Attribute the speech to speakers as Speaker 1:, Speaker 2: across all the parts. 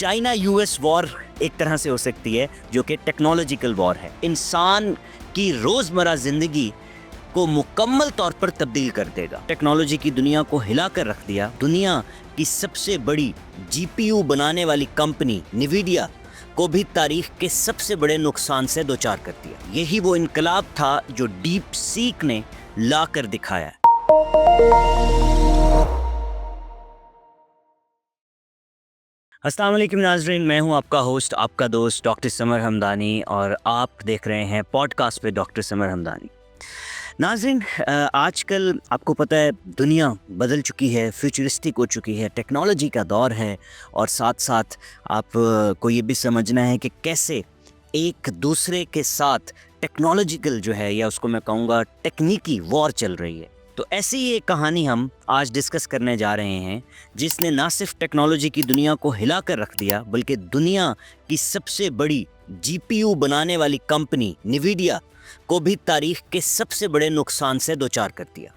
Speaker 1: China US war एक तरह से हो सकती है, जो कि टेक्नोलॉजिकल वॉर है। इंसान की रोज़मर्रा ज़िंदगी को मुकम्मल तौर पर तब्दील कर देगा। टेक्नोलॉजी की दुनिया को हिला कर रख दिया। दुनिया की सबसे बड़ी जीपीयू बनाने वाली कंपनी निविडिया को भी तारीख के सबसे बड़े नुकसान से दो चार कर दिया। यही वो इनकलाब था जो डीप सीक ने ला कर दिखाया। अस्सलाम वालेकुम नाज़रीन, मैं हूं आपका होस्ट, आपका दोस्त डॉक्टर समर हमदानी, और आप देख रहे हैं पॉडकास्ट पे डॉक्टर समर हमदानी। नाज़रीन, आजकल आपको पता है दुनिया बदल चुकी है, फ्यूचरिस्टिक हो चुकी है, टेक्नोलॉजी का दौर है, और साथ साथ आप को ये भी समझना है कि कैसे एक दूसरे के साथ टेक्नोलॉजिकल जो है, या उसको मैं कहूँगा टेक्निकी वॉर चल रही है। तो ऐसी ही एक कहानी हम आज डिस्कस करने जा रहे हैं, जिसने ना सिर्फ टेक्नोलॉजी की दुनिया को हिला कर रख दिया, बल्कि दुनिया की सबसे बड़ी जीपीयू बनाने वाली कंपनी निविडिया को भी तारीख के सबसे बड़े नुकसान से दो चार कर दिया।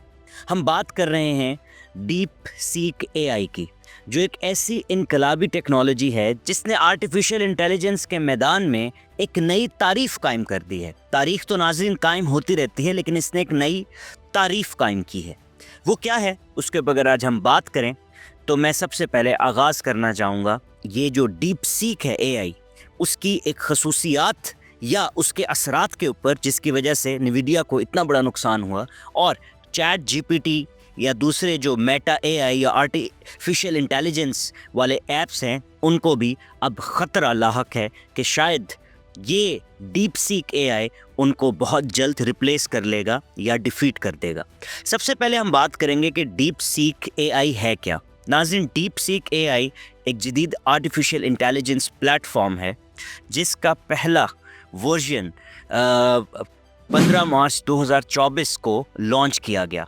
Speaker 1: हम बात कर रहे हैं डीप सीक एआई की, जो एक ऐसी इनकलाबी टेक्नोलॉजी है जिसने आर्टिफिशियल इंटेलिजेंस के मैदान में एक नई तारीफ कायम कर दी है। तारीख तो नाज़रीन कायम होती रहती है, लेकिन इसने एक नई तारीफ कायम की है। वो क्या है, उसके बगैर आज हम बात करें तो मैं सबसे पहले आगाज़ करना चाहूँगा ये जो डीप सीक है एआई, उसकी एक खसूसियात या उसके असरात के ऊपर, जिसकी वजह से निविडिया को इतना बड़ा नुकसान हुआ, और चैट जीपीटी या दूसरे जो मेटा एआई या आर्टिफिशियल इंटेलिजेंस वाले ऐप्स हैं, उनको भी अब ख़तरा लाहक है कि शायद ये डीप सीक एआई उनको बहुत जल्द रिप्लेस कर लेगा या डिफीट कर देगा। सबसे पहले हम बात करेंगे कि डीप सीक एआई है क्या। नाज़रीन, डीप सीक एआई एक जदीद आर्टिफिशियल इंटेलिजेंस प्लेटफॉर्म है, जिसका पहला वर्जन 15 मार्च 2024 को लॉन्च किया गया।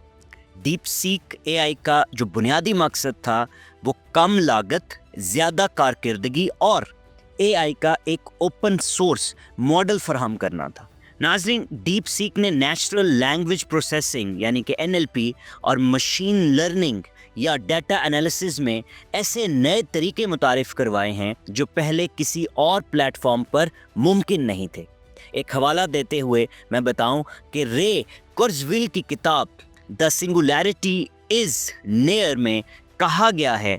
Speaker 1: डीप सीक एआई का जो बुनियादी मकसद था वो कम लागत, ज़्यादा कारकर्दगी और एआई का एक ओपन सोर्स मॉडल फराहम करना था। नाज़रीन, डीप सीक ने नेचुरल लैंग्वेज प्रोसेसिंग यानी कि एनएलपी और मशीन लर्निंग या डाटा एनालिसिस में ऐसे नए तरीके मुतारिफ करवाए हैं जो पहले किसी और प्लेटफॉर्म पर मुमकिन नहीं थे। एक हवाला देते हुए मैं बताऊं कि रे कुर्ज़वेल की किताब द सिंगुलैरिटी इज़ नियर में कहा गया है,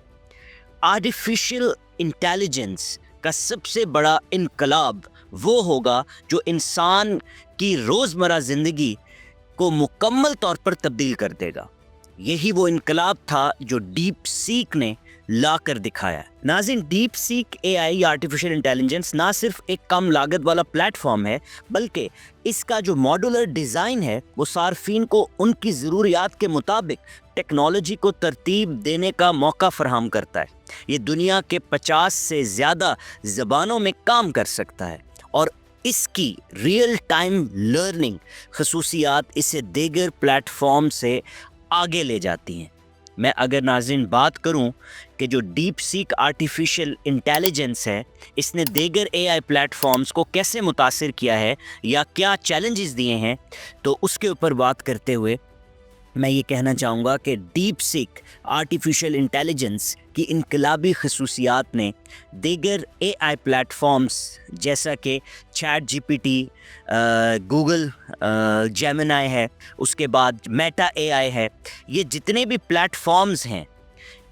Speaker 1: आर्टिफिशियल इंटेलिजेंस का सबसे बड़ा इनकलाब वो होगा जो इंसान की रोज़मर्रा ज़िंदगी को मुकम्मल तौर पर तब्दील कर देगा। यही वो इनकलाब था जो डीप सीक ने ला कर दिखाया। नाज़रीन, deep seek AI artificial intelligence ना सिर्फ एक कम लागत वाला प्लेटफॉर्म है, बल्कि इसका जो मॉड्यूलर डिज़ाइन है वो सार्फिन को उनकी ज़रूरियात के मुताबिक टेक्नोलॉजी को तरतीब देने का मौका फराहम करता है। ये दुनिया के 50 से ज़्यादा ज़बानों में काम कर सकता है, और इसकी रियल टाइम लर्निंग खसूसियात इसे दीगर प्लेटफॉर्म से आगे ले जाती हैं। मैं अगर नाज़रीन बात करूं कि जो डीप सीक आर्टिफिशियल इंटेलिजेंस है, इसने दीगर एआई प्लेटफॉर्म्स को कैसे मुतासिर किया है या क्या चैलेंजेस दिए हैं, तो उसके ऊपर बात करते हुए मैं ये कहना चाहूँगा कि डीप सीक आर्टिफिशियल इंटेलिजेंस की इनकलाबी खसूसियात ने दीगर एआई प्लेटफॉर्म्स जैसा कि चैट जीपीटी, गूगल जेमिनाई है, उसके बाद मेटा एआई है, ये जितने भी प्लेटफॉर्म्स हैं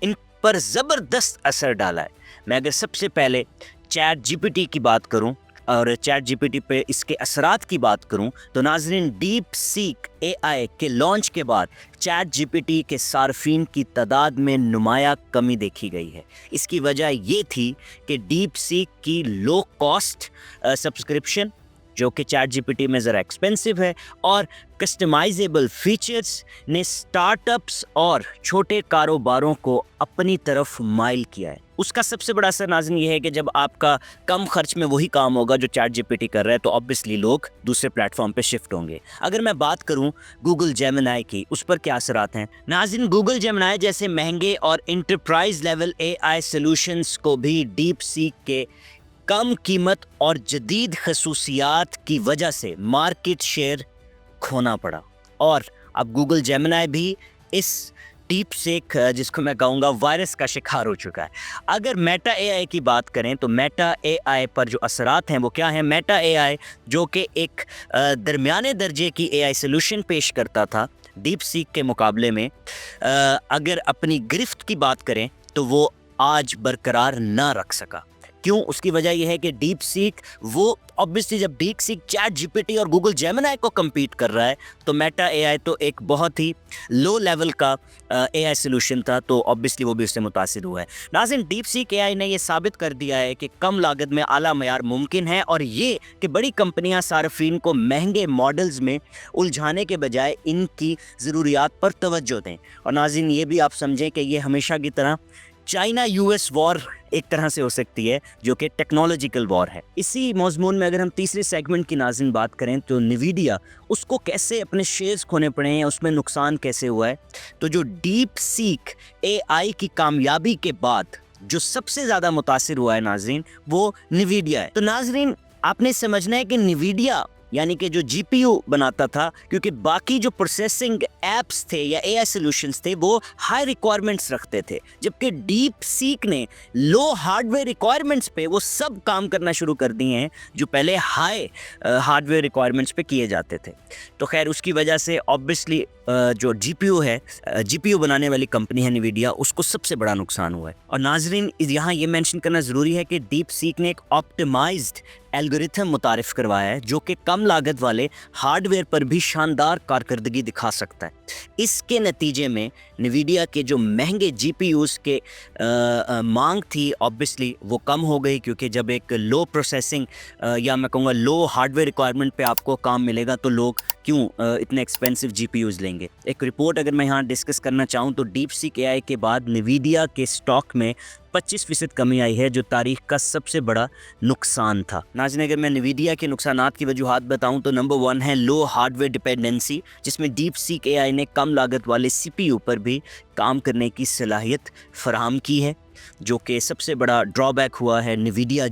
Speaker 1: इन पर ज़बरदस्त असर डाला है। मैं अगर सबसे पहले चैट जीपीटी की बात करूं और चैट जीपीटी पे इसके असरात की बात करूं, तो नाज़रीन, डीप सीक एआई के लॉन्च के बाद चैट जीपीटी के सार्फिन की तादाद में नुमाया कमी देखी गई है। इसकी वजह ये थी कि डीप सीक की लो कॉस्ट सब्सक्रिप्शन, जो कि चैट जीपीटी में ज़रा एक्सपेंसिव है, और कस्टमाइजेबल फीचर्स ने स्टार्टअप्स और छोटे कारोबारों को अपनी तरफ माइल किया है। उसका सबसे बड़ा असर नाज़रीन ये है कि जब आपका कम खर्च में वही काम होगा जो चैट जीपीटी कर रहा है, तो ऑब्वियसली लोग दूसरे प्लेटफॉर्म पे शिफ्ट होंगे। अगर मैं बात करूं गूगल जेमिनाई की, उस पर क्या असरात हैं नाज़रीन, गूगल जेमिनाई जैसे महंगे और इंटरप्राइज लेवल एआई सॉल्यूशंस को भी डीप सीक के कम कीमत और जदीद खसूसियात की वजह से मार्केट शेयर खोना पड़ा, और अब गूगल जेमिनाई भी इस डीप सीक जिसको मैं कहूँगा वायरस का शिकार हो चुका है। अगर मेटा एआई की बात करें तो मेटा एआई पर जो असरात हैं वो क्या हैं? मेटा एआई जो कि एक दरमियाने दर्जे की एआई सॉल्यूशन पेश करता था डीप सीक के मुकाबले में, अगर अपनी गिरफ्त की बात करें तो वो आज बरकरार ना रख सका। क्यों? उसकी वजह यह है कि डीप सीक वो ऑब्वियसली जब डीप सीक चैट जीपीटी और गूगल जेमिनी को कम्पीट कर रहा है तो मेटा एआई तो एक बहुत ही लो लेवल का एआई सॉल्यूशन था, तो ऑब्वियसली वो भी उससे मुतासिर हुआ है। नाज़रीन, डीप सीक एआई ने ये साबित कर दिया है कि कम लागत में आला मयार मुमकिन है, और ये कि बड़ी कंपनियां सार्फिन को महंगे मॉडल्स में उलझाने के बजाय इनकी ज़रूरियात पर तवज्जो दें। और नाज़रीन, ये भी आप समझें कि ये हमेशा की तरह चाइना यूएस वॉर एक तरह से हो सकती है जो कि टेक्नोलॉजिकल वॉर है। इसी मौजून में अगर हम तीसरे सेगमेंट की नाज़रीन बात करें तो निवीडिया, उसको कैसे अपने शेयर्स खोने पड़े हैं, उसमें नुकसान कैसे हुआ है, तो जो डीप सीक एआई की कामयाबी के बाद जो सबसे ज़्यादा मुतासिर हुआ है नाज़रीन वो निवीडिया है। तो नाज़रीन, आपने समझना है कि निवीडिया यानी कि जो जीपीयू बनाता था, क्योंकि बाकी जो प्रोसेसिंग एप्स थे या एआई सॉल्यूशंस थे वो हाई रिक्वायरमेंट्स रखते थे, जबकि डीप सीक ने लो हार्डवेयर रिक्वायरमेंट्स पे वो सब काम करना शुरू कर दिए हैं जो पहले हाई हार्डवेयर रिक्वायरमेंट्स पे किए जाते थे। तो खैर, उसकी वजह से ऑब्वियसली जो जीपीयू है, जीपीयू बनाने वाली कंपनी है निवीडिया, उसको सबसे बड़ा नुकसान हुआ है। और नाजरीन, यहाँ ये मेंशन करना ज़रूरी है कि डीप सीक ने एक ऑप्टिमाइज्ड एल्गोरिथम मुतारिफ करवाया है जो कि कम लागत वाले हार्डवेयर पर भी शानदार कारकर्दगी दिखा सकता है। इसके नतीजे में निवीडिया के जो महंगे जीपीयूज़ के मांग थी ऑब्वियसली वो कम हो गई, क्योंकि जब एक लो प्रोसेसिंग या मैं कहूँगा लो हार्डवेयर रिक्वायरमेंट पे आपको काम मिलेगा तो लोग क्यों इतने एक्सपेंसिव जीपीयूज़ लेंगे। एक रिपोर्ट अगर मैं यहाँ डिस्कस करना चाहूँ तो डीप सीक एआई के बाद निवीडिया के स्टॉक में 25% कमी आई है, जो तारीख का सबसे बड़ा नुकसान था। नाज़रीन, अगर मैं निवीडिया के नुकसानात की वजूहात बताऊं तो नंबर 1 है लो हार्डवेयर डिपेंडेंसी, जिसमें डीप सीक एआई ने कम लागत वाले सीपीयू पर भी काम करने की सलाहियत फराहम की है, जो कि सबसे बड़ा ड्रॉबैक हुआ है निवीडिया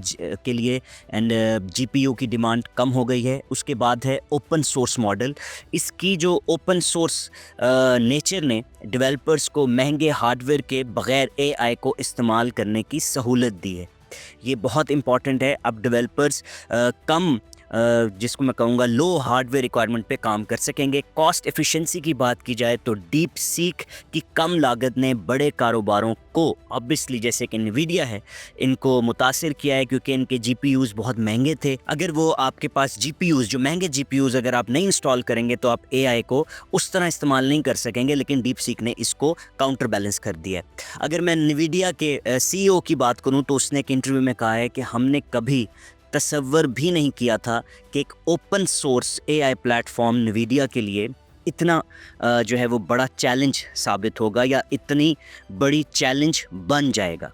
Speaker 1: के लिए, एंड जीपीयू की डिमांड कम हो गई है। उसके बाद है ओपन सोर्स मॉडल। इसकी जो ओपन सोर्स नेचर ने डेवलपर्स को महंगे हार्डवेयर के बग़ैर एआई को इस्तेमाल करने की सहूलत दी है। ये बहुत इम्पॉर्टेंट है। अब डेवलपर्स कम जिसको मैं कहूँगा लो हार्डवेयर रिक्वायरमेंट पे काम कर सकेंगे। कॉस्ट एफिशिएंसी की बात की जाए तो डीप सीक की कम लागत ने बड़े कारोबारों को ऑब्वियसली, जैसे कि निवीडिया है, इनको मुतासिर किया है, क्योंकि इनके जीपीयूज़ बहुत महंगे थे। अगर वो आपके पास जीपीयूज़, जो महंगे जीपीयूज़ अगर आप नहीं इंस्टॉल करेंगे तो आप एआई को उस तरह इस्तेमाल नहीं कर सकेंगे, लेकिन डीप सीक ने इसको काउंटर बैलेंस कर दिया है। अगर मैं निवीडिया के सीईओ की बात करूँ तो उसने एक इंटरव्यू में कहा है कि हमने कभी तसव्वुर भी नहीं किया था कि एक ओपन सोर्स एआई प्लेटफॉर्म निवीडिया के लिए इतना जो है वो बड़ा चैलेंज साबित होगा या इतनी बड़ी चैलेंज बन जाएगा।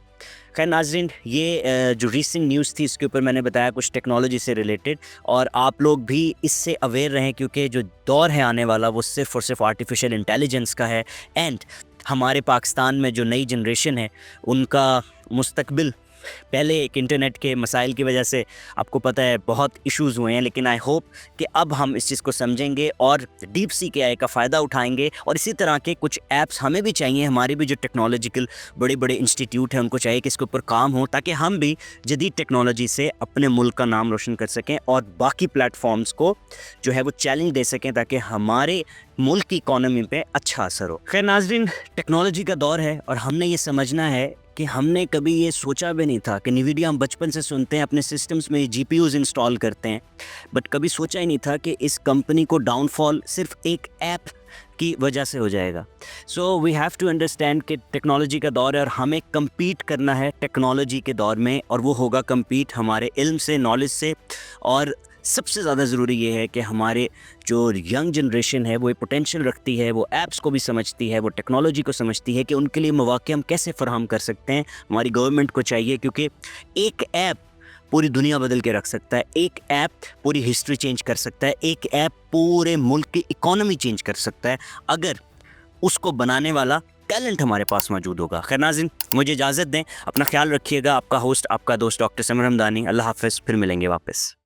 Speaker 1: खैर नाज़रीन, ये जो रीसेंट न्यूज़ थी इसके ऊपर मैंने बताया कुछ टेक्नोलॉजी से रिलेटेड, और आप लोग भी इससे अवेयर रहें, क्योंकि जो दौर है आने वाला वो सिर्फ़ और सिर्फ आर्टिफिशियल इंटेलिजेंस का है। एंड हमारे पाकिस्तान में जो नई जनरेशन है उनका मुस्तकबिल, पहले एक इंटरनेट के मसाइल की वजह से आपको पता है बहुत इश्यूज़ हुए हैं, लेकिन आई होप कि अब हम इस चीज़ को समझेंगे और डीप सीक एआई का फ़ायदा उठाएंगे। और इसी तरह के कुछ ऐप्स हमें भी चाहिए, हमारे भी जो टेक्नोलॉजिकल बड़े बड़े इंस्टीट्यूट हैं उनको चाहिए कि इसके ऊपर काम हो, ताकि हम भी जदीद टेक्नोलॉजी से अपने मुल्क का नाम रोशन कर सकें और बाकी प्लेटफॉर्म्स को जो है वो चैलेंज दे सकें, ताकि हमारे मुल्क की इकॉनमी पे अच्छा असर हो। खैर नाज़रीन, टेक्नोलॉजी का दौर है और हमने ये समझना है कि हमने कभी ये सोचा भी नहीं था कि निवीडिया हम बचपन से सुनते हैं, अपने सिस्टम्स में जीपीयूज़ इंस्टॉल करते हैं, बट कभी सोचा ही नहीं था कि इस कंपनी को डाउनफॉल सिर्फ एक ऐप की वजह से हो जाएगा। So we have to understand कि टेक्नोलॉजी का दौर है और हमें कम्पीट करना है टेक्नोलॉजी के दौर में, और वो होगा कम्पीट हमारे इल्म से, नॉलेज से। और सबसे ज़्यादा ज़रूरी ये है कि हमारे जो यंग जनरेशन है वो पोटेंशियल रखती है, वो ऐप्स को भी समझती है, वो टेक्नोलॉजी को समझती है कि उनके लिए मौक़े हम कैसे फ़राहम कर सकते हैं। हमारी गवर्नमेंट को चाहिए, क्योंकि एक ऐप पूरी दुनिया बदल के रख सकता है, एक ऐप पूरी हिस्ट्री चेंज कर सकता है, एक ऐप पूरे मुल्क की इकॉनमी चेंज कर सकता है, अगर उसको बनाने वाला टैलेंट हमारे पास मौजूद होगा। खैर नाज़रीन, मुझे इजाज़त दें, अपना ख्याल रखिएगा। आपका होस्ट, आपका दोस्त डॉक्टर समर हमदानी। अल्लाह हाफ़िज़, फिर मिलेंगे वापस।